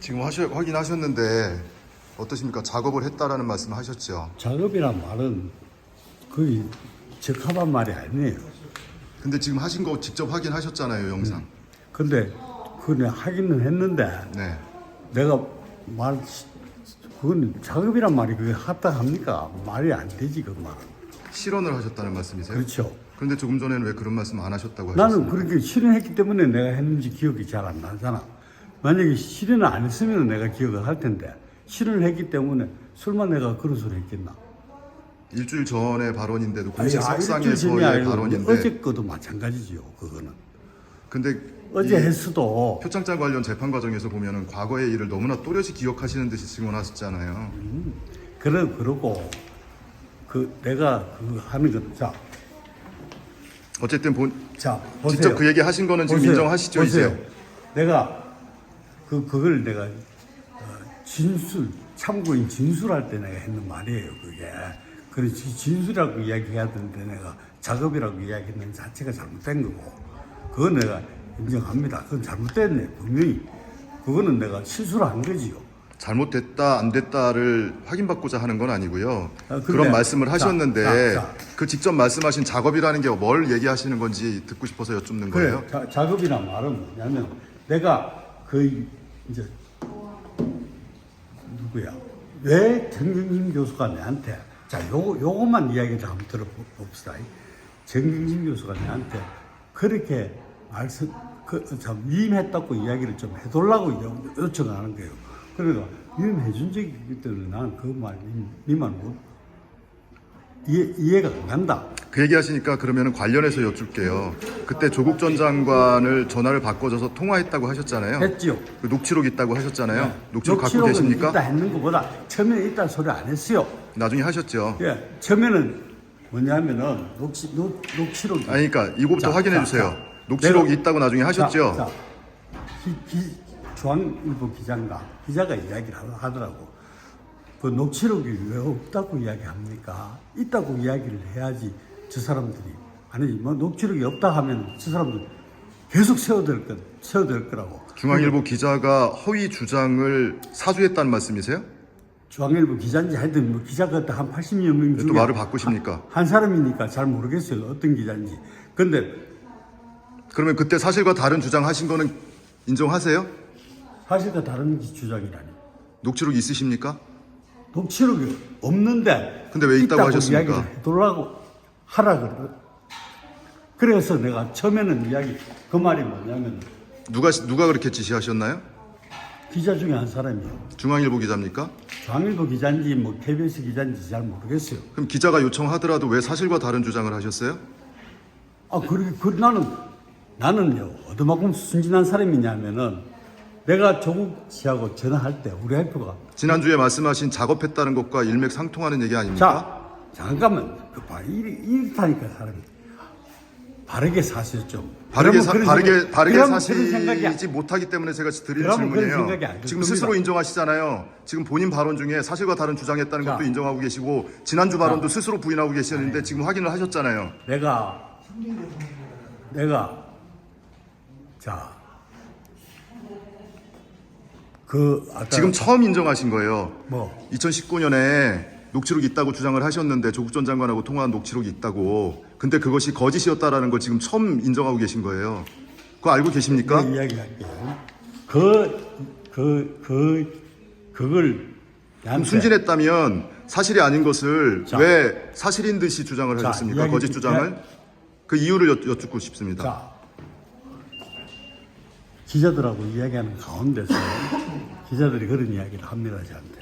지금 확인하셨는데 어떠십니까? 작업을 했다라는 말씀 하셨죠. 작업이란 말은 거의 적합한 말이 아니에요. 근데 지금 하신 거 직접 확인하셨잖아요, 영상. 근데 그냥 하기는 했는데 네. 내가 그건 작업이란 말이 그게 합당합니까? 말이 안 되지 그 말은. 실언을 하셨다는 말씀이세요? 그렇죠. 그런데 조금 전에는 왜 그런 말씀 안 하셨다고 하셨어요? 나는 그렇게 실현했기 때문에 내가 했는지 기억이 잘 안 나잖아. 만약에 실현을 안 했으면 내가 기억을 할 텐데 실현을 했기 때문에 설마 내가 그런 소리 했겠나? 일주일 전의 발언인데도 아니, 일주일 전이 공식석상에서의 아니고 발언인데 어제 것도 마찬가지지요. 그거는 근데 어제 이 했어도 표창장 관련 재판 과정에서 보면은 과거의 일을 너무나 또렷이 기억하시는 듯이 증언하셨잖아요. 그러고 그 내가 그 하는 건 어쨌든 자 보세요. 직접 그 얘기 하신 거는 지금 보세요. 인정하시죠, 보세요. 이제? 내가 그걸 내가 참고인 진술할 때 내가 했는 말이에요. 그게 그래서 진술이라고 이야기해야 되는데 내가 작업이라고 이야기했는 자체가 잘못된 거고 그건 내가 인정합니다. 그건 잘못됐네 분명히. 그거는 내가 실수를 한 거지요. 잘못됐다 안 됐다를 확인받고자 하는 건 아니고요. 근데, 그런 말씀을 하셨는데 자. 그 직접 말씀하신 작업이라는 게 뭘 얘기하시는 건지 듣고 싶어서 여쭙는 거예요. 그래, 작업이란 말은 뭐냐면 내가 이제 누구야? 왜 정경심 교수가 내한테 요것만 이야기를 한번 들어봅시다. 정경심 교수가 내한테 그렇게 참 위임했다고 이야기를 좀 해달라고 요청하는 거예요. 그러니까 위임해준 적이 있기 때문에 나는 그 말, 니만 이해가 안 간다. 그 얘기 하시니까 그러면 관련해서 여쭐게요. 그때 조국 전 장관을 전화를 바꿔줘서 통화했다고 하셨잖아요. 했지요. 그 녹취록 있다고 하셨잖아요. 네. 녹취록 갖고 녹취록은 계십니까? 있다 했는 것보다 처음에 있다는 소리 안 했어요. 나중에 하셨죠. 예, 처음에는 뭐냐면은 녹취록이 아니 그러니까 이거부터 자, 확인해 자, 주세요. 자. 녹취록 내가- 있다고 나중에 하셨죠. 자, 중앙일보 기자가 이야기를 하더라고. 그 녹취록이 왜 없다고 이야기합니까? 있다고 이야기를 해야지 저 사람들이 아니 뭐 녹취록이 없다 하면 저 사람들 계속 세워댈 거라고. 중앙일보 기자가 허위 주장을 사주했다는 말씀이세요? 중앙일보 기자인지 하여튼 뭐 기자가 한 80여 명 중에 또 말을 바꾸십니까? 한 사람이니까 잘 모르겠어요. 어떤 기자인지. 근데 그러면 그때 사실과 다른 주장하신 거는 인정하세요? 사실과 다른 주장이라니. 녹취록 있으십니까? 녹취록이 없는데 근데 왜 있다고 하셨습니까? 이야기를 해달라고 하라 그래. 그래서 내가 처음에는 그 말이 뭐냐면 누가 그렇게 지시하셨나요? 기자 중에 한 사람이요. 중앙일보 기자입니까? 중앙일보 기자인지 뭐 KBS 기자인지 잘 모르겠어요. 그럼 기자가 요청하더라도 왜 사실과 다른 주장을 하셨어요? 나는요 어디만큼 순진한 사람이냐면은 내가 조국 씨하고 전화할 때 우리 와이프가 지난주에 말씀하신 작업했다는 것과 일맥상통하는 얘기 아닙니까? 잠깐만 이렇다니까 사람이 바르게 사실 좀 바르게 그러면 그런 생각이 사시지 못하기 때문에 제가 드리는 그러면 그런 질문이에요. 생각이 안 지금 듭니다. 스스로 인정하시잖아요. 지금 본인 발언 중에 사실과 다른 주장했다는 자. 것도 인정하고 계시고 지난주 발언도 스스로 부인하고 계시는데 지금 확인을 하셨잖아요. 내가 아까 지금 처음 인정하신 거예요. 뭐 2019년에 녹취록이 있다고 주장을 하셨는데 조국 전 장관하고 통화한 녹취록이 있다고. 근데 그것이 거짓이었다라는 걸 지금 처음 인정하고 계신 거예요. 그거 알고 계십니까? 내가 이야기할게요. 그걸 그럼 순진했다면 사실이 아닌 것을 자. 왜 사실인 듯이 주장을 자, 하셨습니까? 이야기 거짓 주장을? 그 이유를 여쭙고 싶습니다. 자, 기자들하고 이야기하는 가운데서 기자들이 그런 이야기를 합니다, 저한테.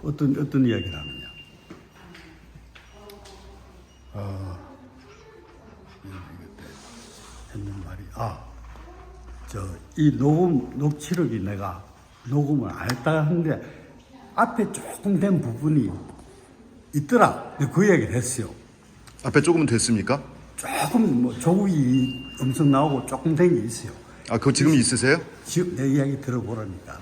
어떤 이야기를 하느냐. 했는 말이, 이 녹취록이 내가 녹음을 안 했다 하는데 앞에 조금 된 부분이 있더라. 내가 그 이야기를 했어요. 앞에 조금은 됐습니까? 조금 뭐 조국이 엄청 나오고 조금 된 게 있어요. 그거 지금 있으세요? 지금 내 이야기 들어보라니까.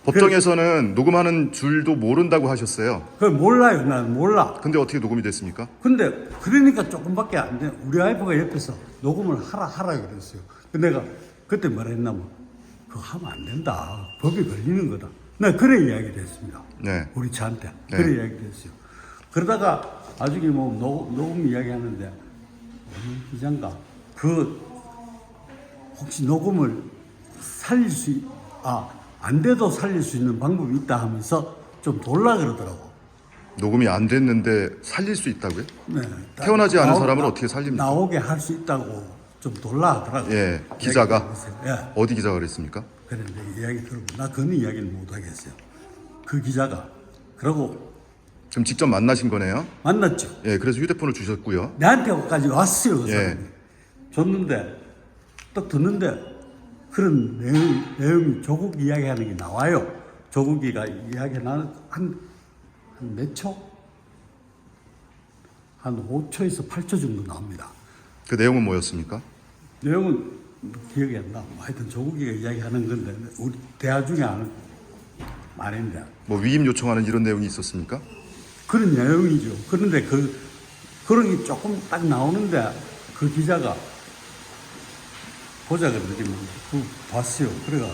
법정에서는 녹음하는 줄도 모른다고 하셨어요. 그걸 몰라요. 난 몰라. 근데 어떻게 녹음이 됐습니까? 근데 그러니까 조금밖에 안 돼. 우리 와이프가 옆에서 녹음을 하라 그랬어요. 근데 내가 그때 뭐라 했냐면 그거 하면 안 된다. 법이 걸리는 거다. 나 그래 이야기를 했습니다. 네. 우리 차한테. 네. 그래 이야기를 했어요. 그러다가 나중에 뭐 녹음 이야기 하는데 어느 기자인가 혹시 녹음을 안 돼도 살릴 수 있는 방법이 있다 하면서 좀 돌라 그러더라고. 녹음이 안 됐는데 살릴 수 있다고요? 네. 태어나지 않은 사람을 어떻게 살립니까? 나오게 할 수 있다고 좀 돌라 하더라고요. 예, 기자가? 이야기를 했어요. 예. 어디 기자가 그랬습니까? 그런데 이야기 들어보면 나 그런 이야기를 못 하겠어요. 그 기자가 그러고 그럼 직접 만나신 거네요? 만났죠. 예, 그래서 휴대폰을 주셨고요. 내한테까지 왔어요. 그 예. 사람이. 줬는데 딱 듣는데 그런 내용이 조국 이야기하는 게 나와요. 조국이가 이야기하는 한 몇 초? 한 5초에서 8초 정도 나옵니다. 그 내용은 뭐였습니까? 내용은 기억이 안 나. 뭐 하여튼 조국이가 이야기하는 건데 우리 대화 중에 아는 말인데 뭐 위임 요청하는 이런 내용이 있었습니까? 그런 내용이죠. 그런데 그런 게 조금 딱 나오는데 그 기자가 보자 그러더니 봤어요. 그래가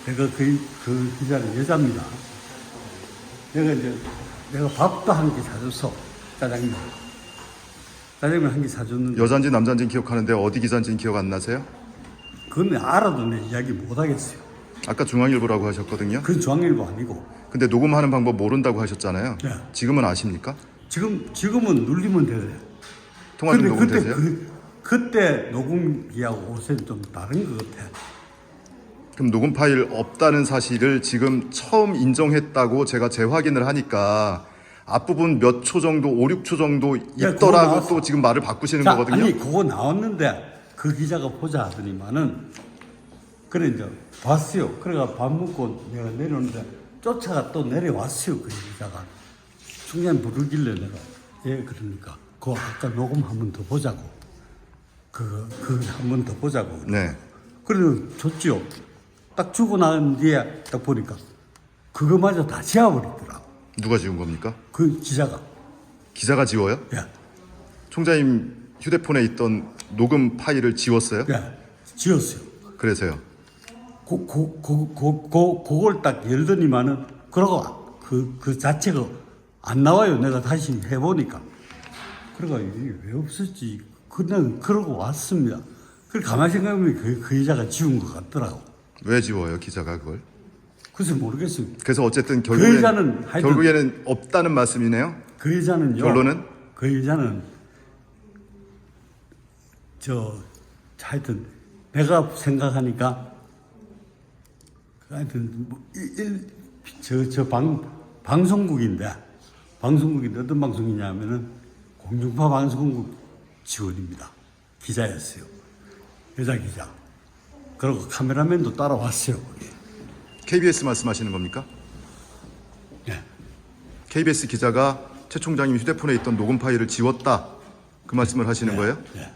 내가 그 기자는 여자입니다. 내가 밥도 한 개 사줬어. 짜장면 한 개 사줬는데 여잔지 남잔지 기억하는데 어디 기자인지는 기억 안 나세요? 그건 알아도 내 이야기 못 하겠어요. 아까 중앙일보라고 하셨거든요. 그건 중앙일보 아니고. 근데 녹음하는 방법 모른다고 하셨잖아요. 네. 지금은 아십니까? 지금은 눌리면 되래. 통화 좀 녹음되세요? 그때 녹음기하고 옷은 좀 다른 것 같아. 그럼 녹음 파일 없다는 사실을 지금 처음 인정했다고 제가 재확인을 하니까 앞부분 몇 초 정도, 5, 6초 정도 그거 있더라고 나왔어. 또 지금 말을 바꾸시는 자, 거거든요. 아니 그거 나왔는데 그 기자가 보자 하더니만은 그래 이제 봤어요. 그래가 밥 먹고 내가 내려오는데 쫓아가 또 내려왔어요. 그 기자가 중간 부르길래 내가 예 그러니까 그거 아까 녹음 한 번 더 보자고 그 한 번 더 보자고. 네. 그래서 줬지요. 딱 주고 난 뒤에 딱 보니까 그거마저 다 지워버리더라. 누가 지운 겁니까? 그 기자가. 기자가 지워요? 야, 총장님 휴대폰에 있던 녹음 파일을 지웠어요? 야, 지웠어요. 그래서요. 그걸 딱 열더니만은 그러고 그 자체가 안 나와요. 내가 다시 해보니까. 그러니까 이게 왜 없었지? 그냥 그러고 왔습니다. 그 가만히 생각하면 그 여자가 지운 것 같더라고. 왜 지워요, 기자가 그걸? 글쎄 모르겠어요. 그래서 어쨌든 여자는 하여튼- 결국에는 없다는 말씀이네요. 그 여자는요. 결론은? 그 여자는 하여튼 내가 생각하니까 하여튼 방송국인데 어떤 방송이냐면은 공중파 방송국 직원입니다. 기자였어요. 여자 기자. 그리고 카메라맨도 따라왔어요. 거기. KBS 말씀하시는 겁니까? 네. KBS 기자가 최 총장님 휴대폰에 있던 녹음 파일을 지웠다. 그 말씀을 하시는 거예요? 네.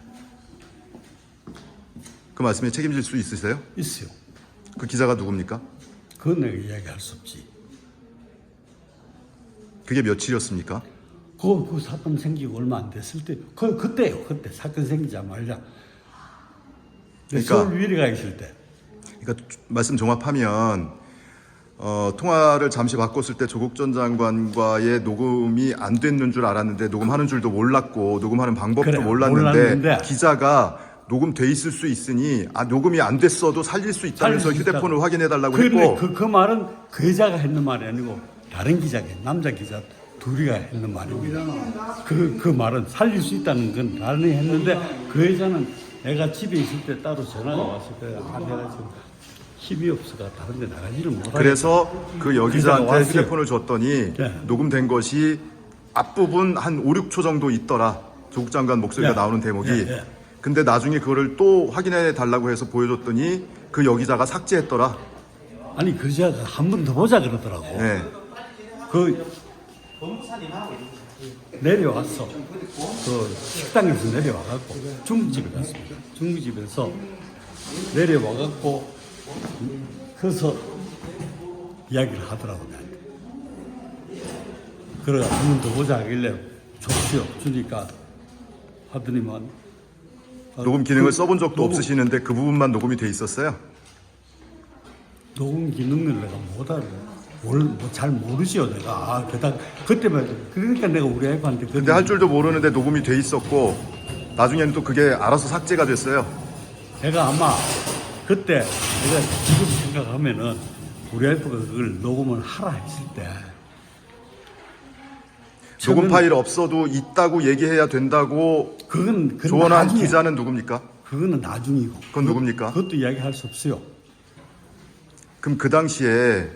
그 말씀에 책임질 수 있으세요? 있어요. 그 기자가 누굽니까? 그건 내가 이야기할 수 없지. 그게 며칠이었습니까? 그 사건 생기고 얼마 안 됐을 때, 그때요. 그때 사건 생기자마자. 그러니까- 서울 위리가 있을 때. 그러니까 말씀 종합하면 통화를 잠시 바꿨을 때 조국 전 장관과의 녹음이 안 됐는 줄 알았는데 녹음하는 줄도 몰랐고 녹음하는 방법도 그래, 몰랐는데 몰랐는데. 기자가 녹음돼 있을 수 있으니 녹음이 안 됐어도 살릴 수 있다면서 살릴 수 휴대폰을 있다고. 확인해 달라고 근데 했고 그 말은 그 여자가 했는 말이 아니고 다른 기자가 남자 기자 둘이가 했는 말입니다. 그 말은 살릴 수 있다는 건 다른 애 했는데 그 여자는 내가 집에 있을 때 따로 전화가 왔을 거야. 내가 지금 힘이 없어가 다른 데 나가지를 못하고. 그래서 그 여기자한테 왔어요. 휴대폰을 줬더니 네. 녹음된 것이 앞부분 한 5, 6초 정도 있더라. 조국 장관 목소리가 네. 나오는 대목이. 네. 근데 나중에 그거를 또 확인해 달라고 해서 보여줬더니 그 여기자가 삭제했더라. 아니 그 여자가 한 번 더 보자 그러더라고. 네. 그 내려왔어. 그 식당에서 내려와갖고 중국집에 갔습니다. 중국집에서 내려와갖고 그래서 이야기를 하더라고 나한테. 그래 한 번 더 보자 하길래 줬어요. 주니까 하더니만 녹음 기능을 써본 적도 녹음- 없으시는데 그 부분만 녹음이 돼 있었어요? 녹음 기능을 내가 못 알아. 잘 모르지요, 내가. 그때만, 그러니까 내가 우리 와이프한테. 근데 할 줄도 모르는데 녹음이 돼 있었고 나중에는 또 그게 알아서 삭제가 됐어요. 내가 아마 그때 내가 지금 생각하면은 우리 와이프가 그걸 녹음을 하라 했을 때. 녹음 처음에는 파일 없어도 있다고 얘기해야 된다고 그건 조언한 나중에, 기자는 누굽니까? 그거는 나중이고. 그건 누굽니까? 그것도 이야기할 수 없어요. 그럼 그 당시에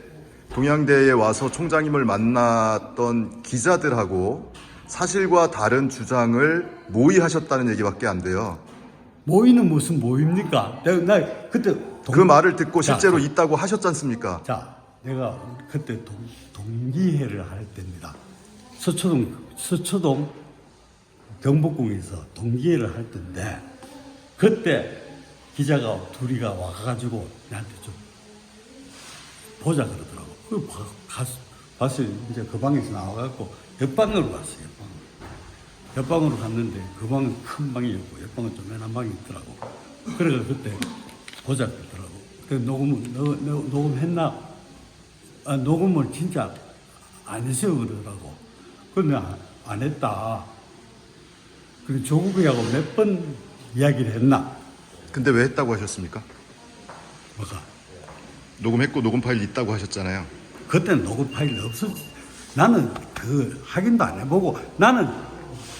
동양대에 와서 총장님을 만났던 기자들하고 사실과 다른 주장을 모의하셨다는 얘기밖에 안 돼요. 모의는 무슨 모의입니까? 나 그때 그 말을 듣고 자, 실제로 있다고 하셨지 않습니까? 자, 내가 그때 동기회를 할 때입니다. 서초동 경복궁에서 동기회를 할 때인데 그때 기자가 둘이가 와가지고 나한테 좀 보자 그러더라고. 그 봤어요. 이제 그 방에서 나와갖고 옆방으로 갔어요. 옆방으로 갔는데 그 방은 큰 방이었고 옆방은 조그만한 방이 있더라고. 그래서 그때 보자 그러더라고. 그 녹음했나? 녹음을 진짜 안 했어요 그러더라고. 근데 안 했다. 그리고 조국이하고 몇 번 이야기를 했나? 근데 왜 했다고 하셨습니까? 뭐가? 녹음했고 녹음 파일 있다고 하셨잖아요. 그때는 녹음 파일이 없었지. 나는 그 확인도 안 해보고 나는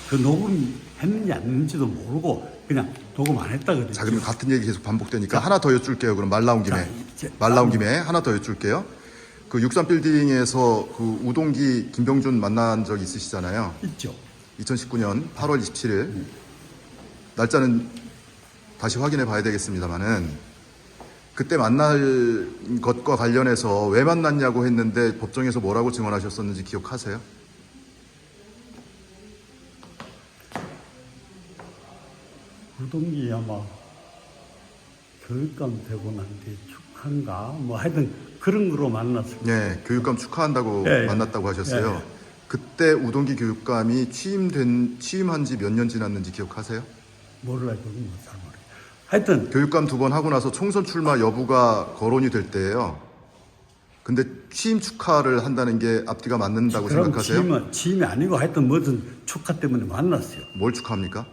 그 녹음 했는지 안 했는지도 모르고 그냥 녹음 안 했다 그랬지. 자, 그러면 같은 얘기 계속 반복되니까 하나 더 여쭐게요. 그럼 말 나온 김에. 자, 이제 말 나온 김에 하나 더 여쭐게요. 그 63빌딩에서 그 우동기 김병준 만난 적 있으시잖아요. 있죠. 2019년 8월 27일. 날짜는 다시 확인해 봐야 되겠습니다만은 그때 만날 것과 관련해서 왜 만났냐고 했는데 법정에서 뭐라고 증언하셨었는지 기억하세요? 우동기 아마 교육감 되고 난 뒤에 축한가 뭐 하여튼 그런 거로 만났어요. 네, 교육감 축하한다고 예, 예. 만났다고 하셨어요. 예, 예. 그때 우동기 교육감이 취임한 지 몇 년 지났는지 기억하세요? 몰라요. 그건 뭐잘 모르겠어요. 하여튼 교육감 2번 하고 나서 총선 출마 여부가 거론이 될 때예요. 근데 취임 축하를 한다는 게 앞뒤가 맞는다고 그럼 생각하세요? 취임이 아니고 하여튼 무슨 축하 때문에 만났어요. 뭘 축하합니까?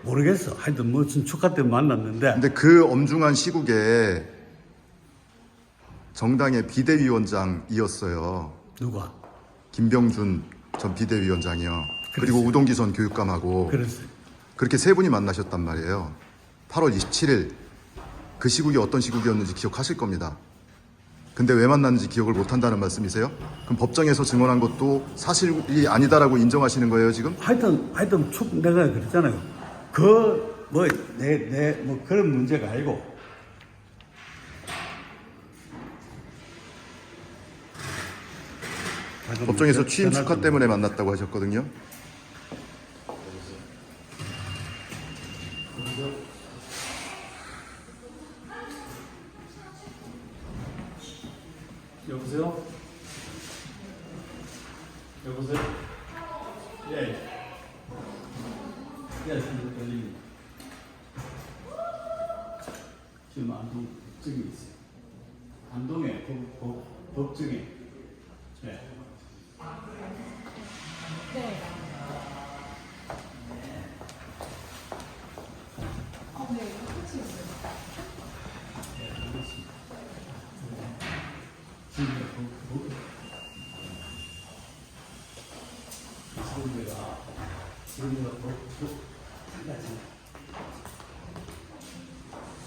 모르겠어. 하여튼 무슨 축하 때문에 만났는데 근데 그 엄중한 시국에 정당의 비대위원장이었어요. 누가? 김병준 전 비대위원장이요. 그리고 그랬어요. 우동기 전 교육감하고 그랬어요. 그렇게 세 분이 만나셨단 말이에요. 8월 27일 그 시국이 어떤 시국이었는지 기억하실 겁니다. 근데 왜 만났는지 기억을 못 한다는 말씀이세요? 그럼 법정에서 증언한 것도 사실이 아니다라고 인정하시는 거예요, 지금? 하여튼 내가 그랬잖아요. 뭐 그런 문제가 아니고 법정에서 취임 축하 때문에 만났다고 하셨거든요. 여보세요? 여보세요? 예. 예, 지금 들립니다. 지금 안동 법정에 있어요. 안동에 법정에. 예.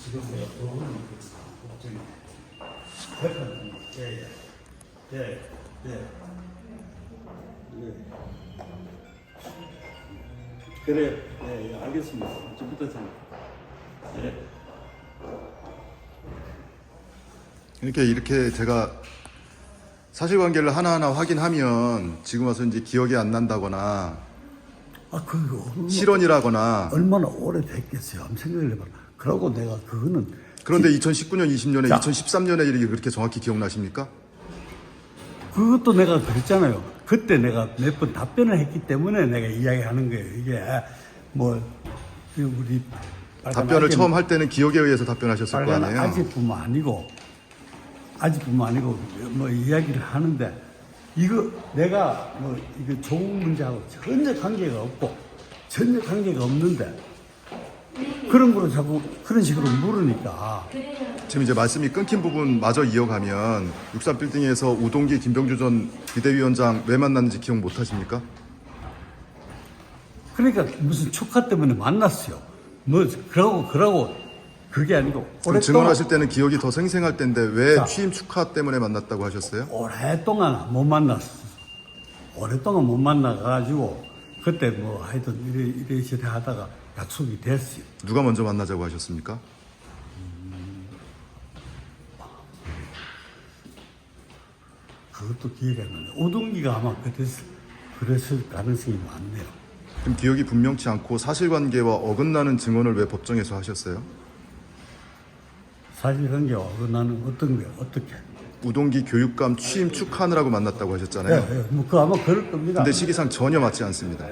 지금 내가 법정에 그래, 예, 알겠습니다. 좀 이따 참. 예. 이렇게 제가 사실관계를 하나하나 확인하면 지금 와서 이제 기억이 안 난다거나 실언이라거나 얼마나 오래됐겠어요. 한번 생각을 해봐. 그러고 내가 그거는 그런데 2019년, 20년에, 자. 2013년에 일이 그렇게 정확히 기억나십니까? 그것도 내가 그랬잖아요. 그때 내가 몇 번 답변을 했기 때문에 내가 이야기하는 거예요. 이게 뭐 우리 답변을 처음 할 때는 기억에 의해서 답변하셨을 거 빨간 아니에요? 아직뿐만 아니고 뭐 이야기를 하는데 이거 내가 뭐 이거 좋은 문제하고 전혀 관계가 없는데 그런 거로 자꾸 그런 식으로 물으니까 지금 이제 말씀이 끊긴 부분 마저 이어가면 63빌딩에서 우동기 김병주 전 비대위원장 왜 만났는지 기억 못 하십니까? 그러니까 무슨 축하 때문에 만났어요. 뭐 그러고 그게 아니고 그럼 오랫동안 증언하실 때는 기억이 더 생생할 텐데 왜 자. 취임 축하 때문에 만났다고 하셨어요? 오랫동안 못 만났어. 오랫동안 못 만나가지고 그때 뭐 하여튼 이래 하다가 약속이 됐어요. 누가 먼저 만나자고 하셨습니까? 그것도 기억이 안 나네. 오동기가 아마 그랬을 가능성이 많네요. 그럼 기억이 분명치 않고 사실관계와 어긋나는 증언을 왜 법정에서 하셨어요? 사실관계와 어긋나는 어떻게? 우동기 교육감 취임 축하하느라고 만났다고 하셨잖아요. 뭐 그 아마 그럴 겁니다. 근데 시기상 전혀 맞지 않습니다.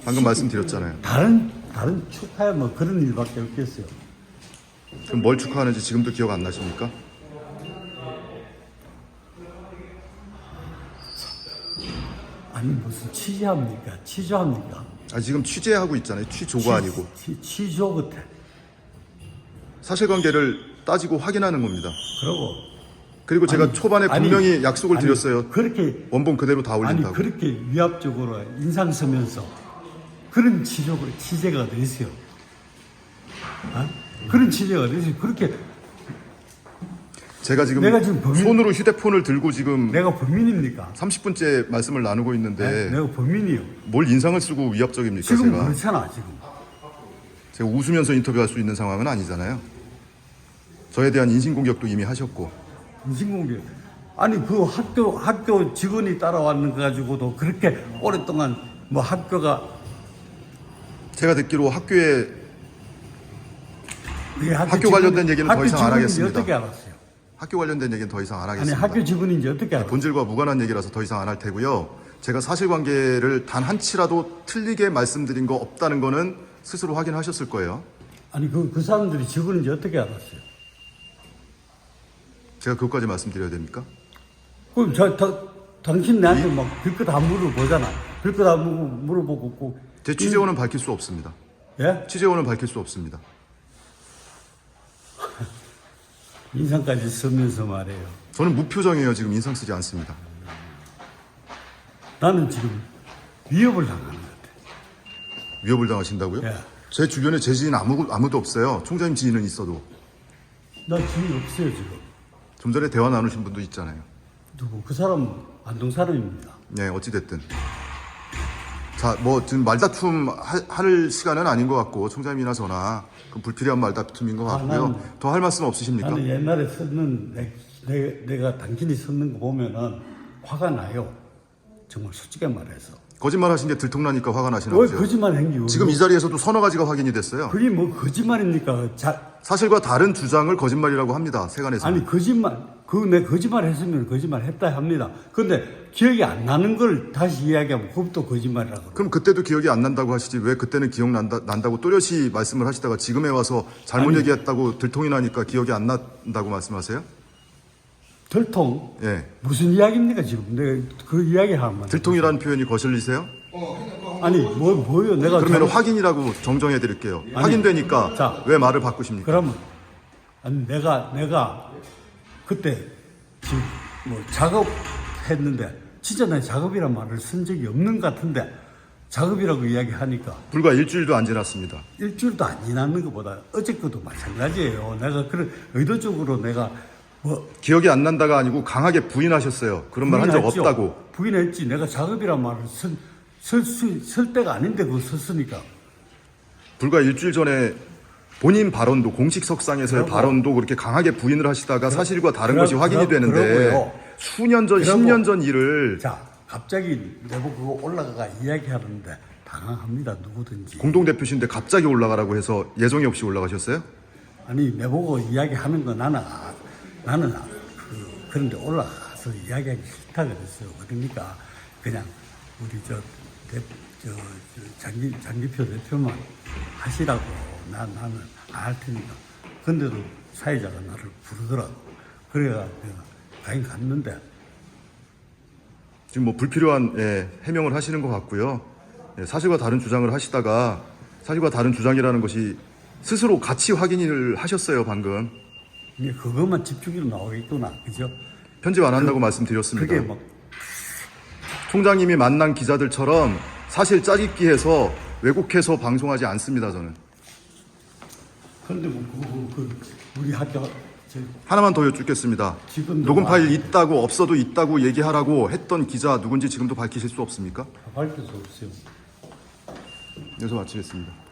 방금 말씀드렸잖아요. 다른 축하야 뭐 그런 일밖에 없겠어요. 그럼 뭘 축하하는지 지금도 기억 안 나십니까? 아니 무슨 취조합니까? 아, 지금 취재하고 있잖아요. 취조가 아니고 취조 같아. 사실관계를 따지고 확인하는 겁니다. 그리고 제가 아니, 초반에 아니, 분명히 약속을 아니, 드렸어요. 그렇게 원본 그대로 다 아니 올린다고. 그렇게 위압적으로 인상 쓰면서 그런 취재가 어디 있어요? 어? 그런 취재가 어디 있어요? 그렇게 제가 지금 내가 지금 손으로 휴대폰을 들고 지금 내가 범인입니까? 30분째 말씀을 나누고 있는데 내가 범인이요. 뭘 인상을 쓰고 위압적입니까? 지금 제가 그렇잖아 지금. 제가 웃으면서 인터뷰할 수 있는 상황은 아니잖아요. 저에 대한 인신공격도 이미 하셨고. 인신공격. 아니 그 학교 직원이 따라왔는 거 가지고도 그렇게 오랫동안 뭐 학교가 제가 듣기로 학교에 학교 관련된 얘기는 더 이상 안 하겠습니다. 어떻게 알았어요? 학교 관련된 얘기는 더 이상 안 아니 하겠습니다. 학교 직원인지 어떻게 알았어요? 본질과 무관한 얘기라서 더 이상 안 할 테고요. 제가 사실관계를 단 한치라도 틀리게 말씀드린 거 없다는 거는 스스로 확인하셨을 거예요. 아니 그 사람들이 직원인지 어떻게 알았어요? 제가 그것까지 말씀드려야 됩니까? 그럼 당신 내한테 막 별거 다 물어보잖아. 별거 다 물어보고 제 취재원은 밝힐 수 없습니다. 예? 취재원은 밝힐 수 없습니다. 인상까지 쓰면서 말해요. 저는 무표정이에요. 지금 인상 쓰지 않습니다. 나는 지금 위협을 당하는 것 같아. 위협을 당하신다고요? 예. 제 주변에 제 지인 아무도 없어요. 총장님 지인은 있어도. 나 지인 없어요 지금. 좀 전에 대화 나누신 분도 있잖아요. 누구? 그 사람 안동 사람입니다. 네, 어찌됐든. 자, 뭐 지금 말다툼 할 시간은 아닌 것 같고 총장님이나 저나 그 불필요한 말다툼인 것 같고요. 더 할 말씀 없으십니까? 나는 옛날에 썼는 내가 당신이 썼는 거 보면은 화가 나요. 정말 솔직히 말해서. 거짓말 하신 게 들통나니까 화가 나시나 왜 보세요. 거짓말 행기? 지금 이 자리에서도 서너 가지가 확인이 됐어요. 그게 뭐 거짓말입니까? 사실과 다른 주장을 거짓말이라고 합니다. 세간에서. 아니 거짓말. 내 거짓말 했으면 거짓말 했다 합니다. 근데 기억이 안 나는 걸 다시 이야기하면 그것도 거짓말이라고. 그럼 그때도 기억이 안 난다고 하시지 왜 그때는 난다고 또렷이 말씀을 하시다가 지금에 와서 잘못 아니, 얘기했다고 들통이 나니까 기억이 안 난다고 말씀하세요? 들통? 예. 무슨 이야기입니까 지금? 내가 그 이야기 하면. 들통이라는 표현이 거슬리세요? 아니 뭐요? 내가 그러면 확인이라고 정정해 드릴게요. 확인되니까 자, 왜 말을 바꾸십니까? 그러면 아니 내가 그때 지금 뭐 작업했는데 진짜 내 작업이란 말을 쓴 적이 없는 것 같은데 작업이라고 이야기하니까 불과 일주일도 안 지났습니다. 일주일도 안 지났는 것보다 어저께도 마찬가지예요. 내가 그런 의도적으로 내가 뭐 기억이 안 난다가 아니고 강하게 부인하셨어요. 그런 말 한 적 부인했죠. 없다고. 부인했지. 내가 작업이란 말을 쓸 때가 아닌데 그거 썼으니까. 불과 일주일 전에 본인 발언도 공식석상에서의 그러고, 발언도 그렇게 강하게 부인을 하시다가 사실과 다른 것이 확인이 되는데 그러고요. 수년 전, 그러고, 10년 전 일을 자, 갑자기 내보고 그거 올라가가 이야기하는데 당황합니다. 누구든지. 공동대표신데 갑자기 올라가라고 해서 예정이 없이 올라가셨어요? 아니 내보고 이야기하는 거 나는 그런데 올라가서 이야기하기 싫다 그랬어요. 그러니까 그냥 우리 장기표 대표만 하시라고 나는 안 할 테니까. 근데도 사회자가 나를 부르더라고. 그래가 내가 가긴 갔는데 지금 뭐 불필요한 해명을 하시는 것 같고요. 사실과 다른 주장을 하시다가 사실과 다른 주장이라는 것이 스스로 가치 확인을 하셨어요, 방금. 이게 그것만 집중해서 나오겠구나. 그죠? 편집 안 한다고 말씀드렸습니다. 그게 막 총장님이 만난 기자들처럼 사실 짜깁기해서 왜곡해서 방송하지 않습니다, 저는. 근데 뭐 우리 학교 하나만 더 여쭙겠습니다. 지금도 녹음 파일 있다고 없어도 있다고 얘기하라고 했던 기자 누군지 지금도 밝히실 수 없습니까? 밝힐 수 없어요. 여기서 마치겠습니다.